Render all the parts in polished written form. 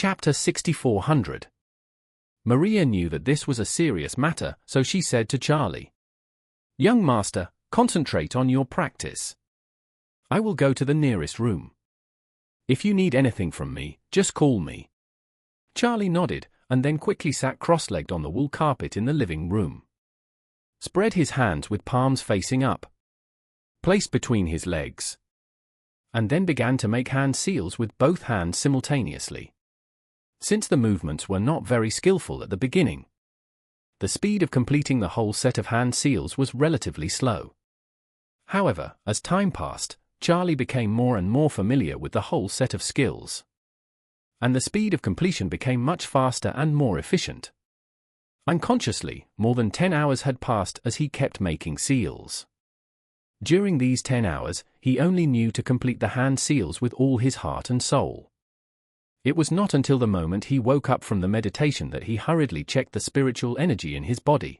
Chapter 6400. Maria knew that this was a serious matter, so she said to Charlie, "Young master, concentrate on your practice. I will go to the nearest room. If you need anything from me, just call me." Charlie nodded, and then quickly sat cross-legged on the wool carpet in the living room. Spread his hands with palms facing up, placed between his legs, and then began to make hand seals with both hands simultaneously. Since the movements were not very skillful at the beginning, the speed of completing the whole set of hand seals was relatively slow. However, as time passed, Charlie became more and more familiar with the whole set of skills, and the speed of completion became much faster and more efficient. Unconsciously, more than 10 hours had passed as he kept making seals. During these 10 hours, he only knew to complete the hand seals with all his heart and soul. It was not until the moment he woke up from the meditation that he hurriedly checked the spiritual energy in his body.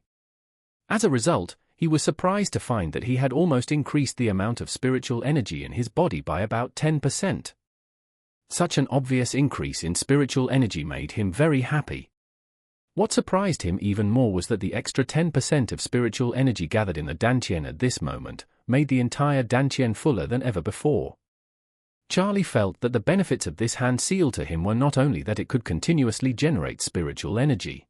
As a result, he was surprised to find that he had almost increased the amount of spiritual energy in his body by about 10%. Such an obvious increase in spiritual energy made him very happy. What surprised him even more was that the extra 10% of spiritual energy gathered in the Dantian at this moment made the entire Dantian fuller than ever before. Charlie felt that the benefits of this hand seal to him were not only that it could continuously generate spiritual energy,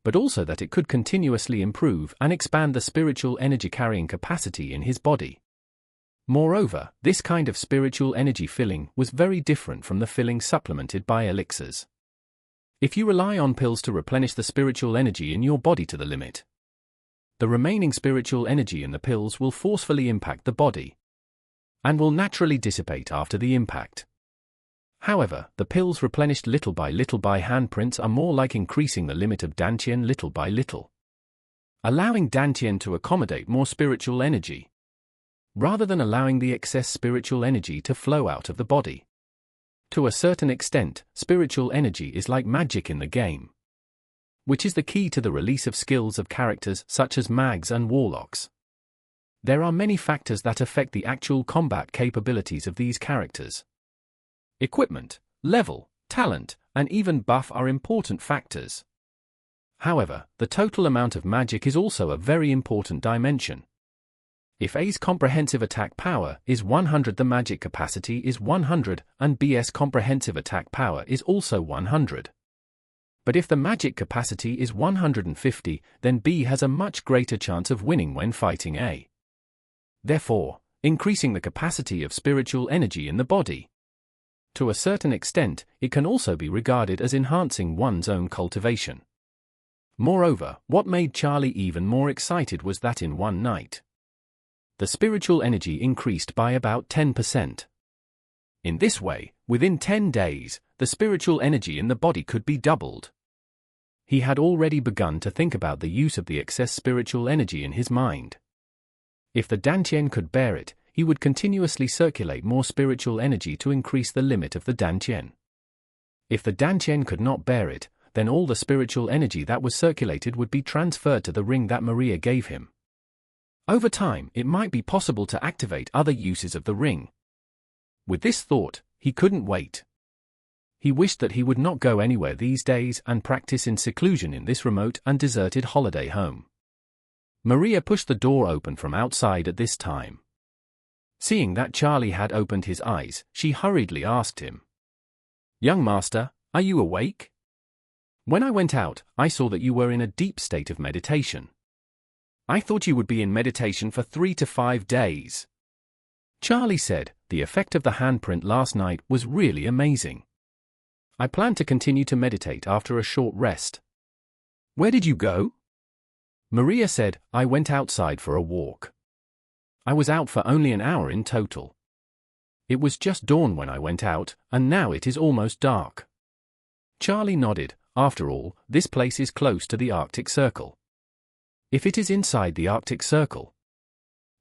but also that it could continuously improve and expand the spiritual energy carrying capacity in his body. Moreover, this kind of spiritual energy filling was very different from the filling supplemented by elixirs. If you rely on pills to replenish the spiritual energy in your body to the limit, the remaining spiritual energy in the pills will forcefully impact the body, and will naturally dissipate after the impact. However, the pills replenished little by handprints are more like increasing the limit of Dantian little by little, allowing Dantian to accommodate more spiritual energy, rather than allowing the excess spiritual energy to flow out of the body. To a certain extent, spiritual energy is like magic in the game, which is the key to the release of skills of characters such as mags and warlocks. There are many factors that affect the actual combat capabilities of these characters. Equipment, level, talent, and even buff are important factors. However, the total amount of magic is also a very important dimension. If A's comprehensive attack power is 100, the magic capacity is 100, and B's comprehensive attack power is also 100. But if the magic capacity is 150, then B has a much greater chance of winning when fighting A. Therefore, increasing the capacity of spiritual energy in the body. To a certain extent, it can also be regarded as enhancing one's own cultivation. Moreover, what made Charlie even more excited was that in one night, the spiritual energy increased by about 10%. In this way, within 10 days, the spiritual energy in the body could be doubled. He had already begun to think about the use of the excess spiritual energy in his mind. If the Dantian could bear it, he would continuously circulate more spiritual energy to increase the limit of the Dantian. If the Dantian could not bear it, then all the spiritual energy that was circulated would be transferred to the ring that Maria gave him. Over time, it might be possible to activate other uses of the ring. With this thought, he couldn't wait. He wished that he would not go anywhere these days and practice in seclusion in this remote and deserted holiday home. Maria pushed the door open from outside at this time. Seeing that Charlie had opened his eyes, she hurriedly asked him, "Young master, are you awake? When I went out, I saw that you were in a deep state of meditation. I thought you would be in meditation for 3 to 5 days. Charlie said, "The effect of the handprint last night was really amazing. I plan to continue to meditate after a short rest." "Where did you go?" Maria said, "I went outside for a walk. I was out for only an hour in total. It was just dawn when I went out, and now it is almost dark." Charlie nodded. After all, this place is close to the Arctic Circle. If it is inside the Arctic Circle,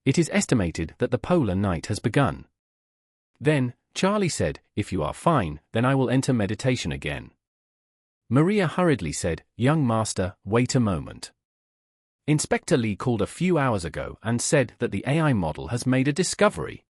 it is estimated that the polar night has begun. Then, Charlie said, "If you are fine, then I will enter meditation again." Maria hurriedly said, "Young master, wait a moment. Inspector Lee called a few hours ago and said that the AI model has made a discovery.